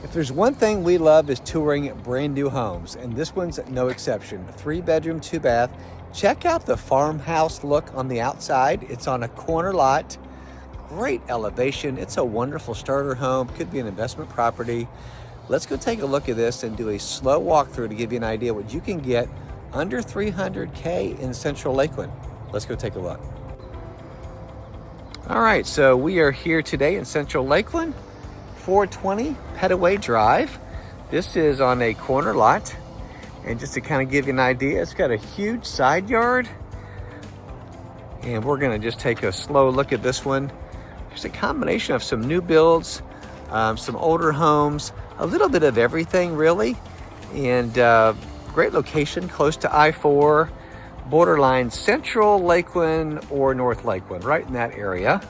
If there's one thing we love is touring brand new homes, and this one's no exception. 3-bedroom, 2-bath. Check out the farmhouse look on the outside. It's on a corner lot. Great elevation. It's a wonderful starter home. Could be an investment property. Let's go take a look at this and do a slow walkthrough to give you an idea what you can get under $300K in Central Lakeland. Let's go take a look. All right, so we are here today in Central Lakeland, 420 Petaway Drive. This is on a corner lot. And just to kind of give you an idea, it's got a huge side yard. And we're gonna just take a slow look at this one. There's a combination of some new builds, some older homes, a little bit of everything really. And great location, close to I-4, borderline Central Lakeland or North Lakeland, right in that area.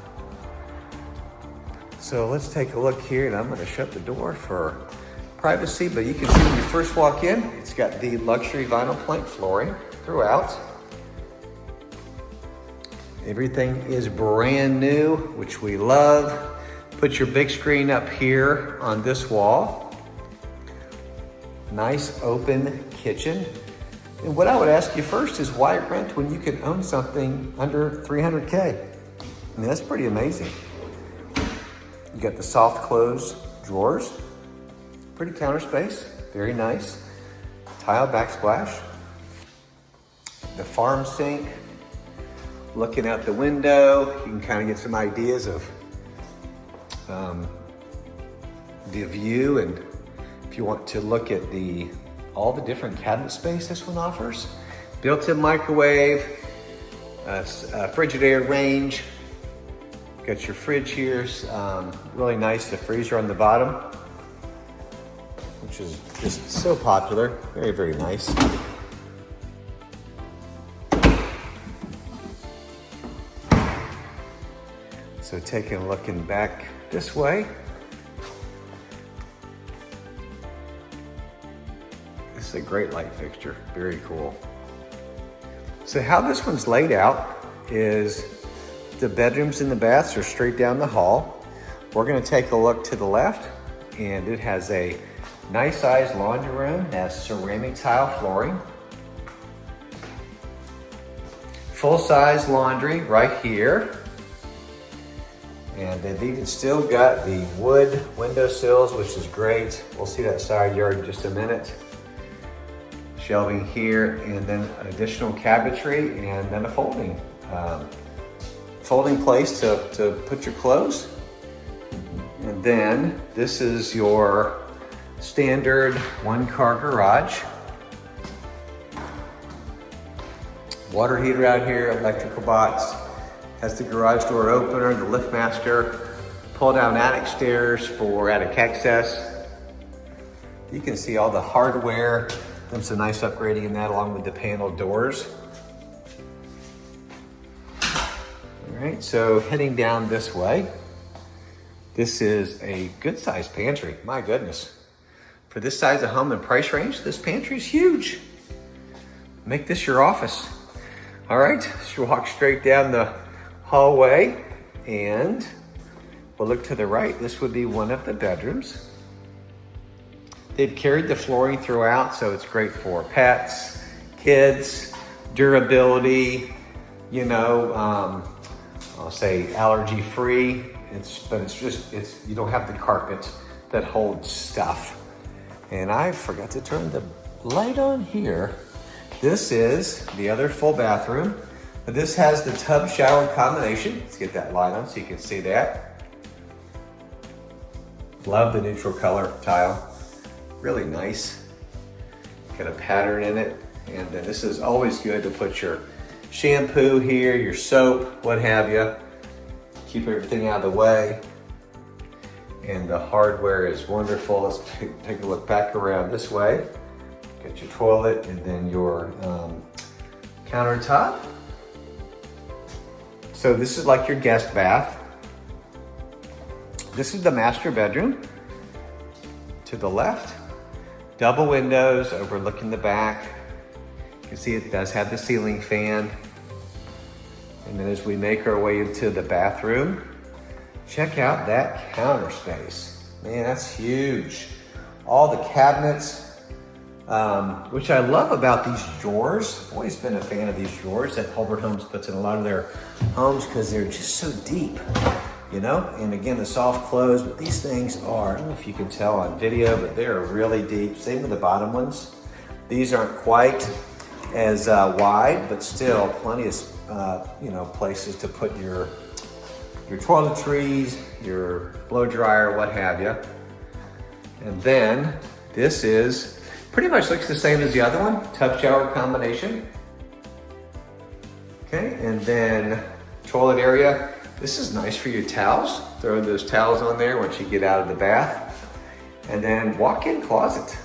So let's take a look here, and I'm gonna shut the door for privacy, but you can see when you first walk in, it's got the luxury vinyl plank flooring throughout. Everything is brand new, which we love. Put your big screen up here on this wall. Nice open kitchen. And what I would ask you first is why rent when you can own something under 300K? I mean, that's pretty amazing. You got the soft close drawers, pretty counter space, very nice. Tile backsplash, the farm sink, looking out the window, you can kind of get some ideas of the view, and if you want to look at all the different cabinet space this one offers. Built-in microwave, Frigidaire range. Got your fridge here, really nice, the freezer on the bottom, which is just so popular, very, very nice. So taking a look back this way. This is a great light fixture, very cool. So how this one's laid out is the bedrooms and the baths are straight down the hall. We're gonna take a look to the left, and it has a nice sized laundry room, has ceramic tile flooring. Full size laundry right here. And they've even still got the wood window sills, which is great. We'll see that side yard in just a minute. Shelving here, and then additional cabinetry, and then a folding place to put your clothes. And then this is your standard 1-car garage. Water heater out here, electrical box. Has the garage door opener, the lift master, pull down attic stairs for attic access. You can see all the hardware. There's a nice upgrading in that, along with the panel doors. All right, so heading down this way, this is a good sized pantry. My goodness. For this size of home and price range, this pantry is huge. Make this your office. All right, so you walk straight down the hallway, and we'll look to the right. This would be one of the bedrooms. They've carried the flooring throughout, so it's great for pets, kids, durability, you know, I'll say allergy free. But you don't have the carpet that holds stuff. And I forgot to turn the light on here. This is the other full bathroom. But this has the tub shower combination. Let's get that light on so you can see that. Love the neutral color tile. Really nice. Got a pattern in it. And then this is always good to put your shampoo here, your soap, what have you. Keep everything out of the way. And the hardware is wonderful. Let's take a look back around this way. Got your toilet, and then your countertop. So this is like your guest bath. This is the master bedroom. To the left, double windows overlooking the back. You can see it does have the ceiling fan. And then as we make our way into the bathroom, check out that counter space. Man, that's huge. all the cabinets, which I love about these drawers. I've always been a fan of these drawers that Hulbert Homes puts in a lot of their homes because they're just so deep, you know? And again, the soft close, but these things are, I don't know if you can tell on video, but they're really deep. Same with the bottom ones. These aren't quite as wide, but still plenty of, you know, places to put your toiletries, your blow dryer, what have you. And then this is pretty much looks the same as the other one, tub shower combination. Okay, and then toilet area. This is nice for your towels. Throw those towels on there once you get out of the bath. And then walk-in closet.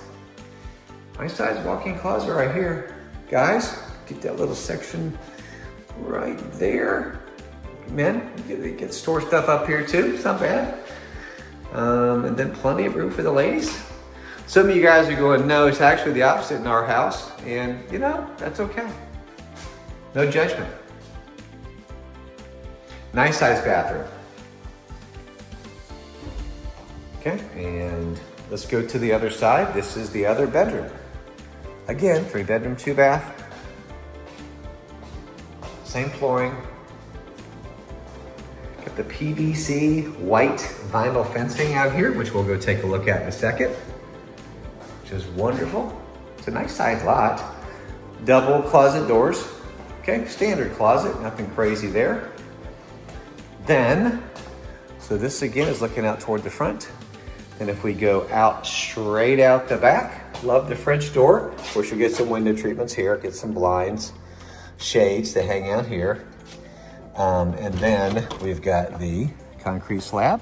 Nice size walk-in closet right here. Guys, get that little section right there. Men, you get store stuff up here too, it's not bad. And then plenty of room for the ladies. Some of you guys are going, no, it's actually the opposite in our house. And you know, that's okay. No judgment. Nice sized bathroom. Okay, and let's go to the other side. This is the other bedroom. Again, 3 bedroom, 2 bath. Same flooring. Got the PVC white vinyl fencing out here, which we'll go take a look at in a second. Which is wonderful. It's a nice sized lot. Double closet doors. Okay, standard closet, nothing crazy there. Then, so this again is looking out toward the front. And if we go out straight out the back, love the French door. Of course, you'll get some window treatments here, get some blinds, shades to hang out here. And then we've got the concrete slab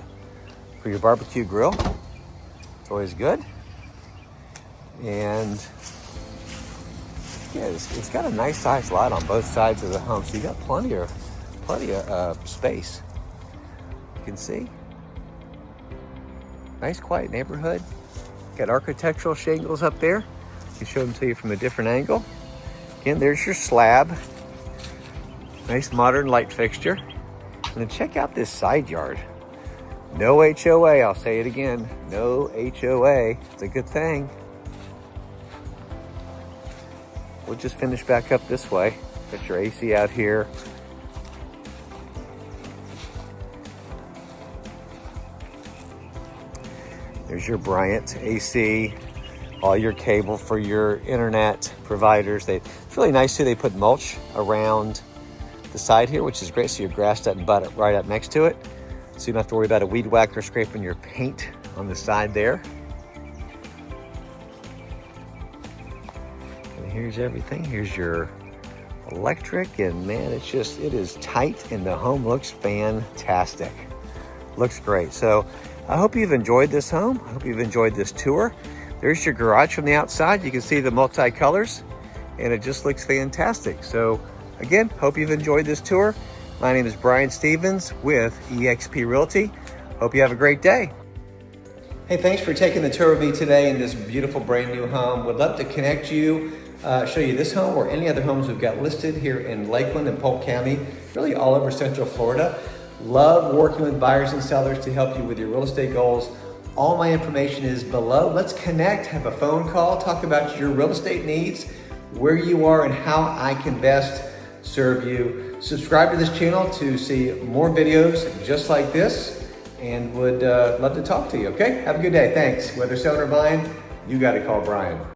for your barbecue grill. It's always good. And yeah, it's got a nice sized lot on both sides of the home. So you got plenty of space. You can see. Nice quiet neighborhood. Got architectural shingles up there. I can show them to you from a different angle. Again, there's your slab. Nice modern light fixture. And then check out this side yard. No HOA, I'll say it again. No HOA, it's a good thing. We'll just finish back up this way. Got your AC out here. There's your Bryant AC, all your cable for your internet providers. It's really nice too, they put mulch around the side here, which is great, so your grass doesn't butt right up next to it. So you don't have to worry about a weed whacker scraping your paint on the side there. And here's everything. Here's your electric, and man, it is tight and the home looks fantastic. Looks great. So I hope you've enjoyed this home. I hope you've enjoyed this tour. There's your garage from the outside. You can see the multi-colors and it just looks fantastic. So again, hope you've enjoyed this tour. My name is Brian Stevens with eXp Realty. Hope you have a great day. Hey, thanks for taking the tour with me today in this beautiful brand new home. Would love to connect you, show you this home or any other homes we've got listed here in Lakeland and Polk County, really all over Central Florida. Love working with buyers and sellers to help you with your real estate goals. All my information is below. Let's connect, have a phone call, talk about your real estate needs, where you are and how I can best serve you. Subscribe to this channel to see more videos just like this, and would love to talk to you, okay? Have a good day, thanks. Whether selling or buying, you gotta call Brian.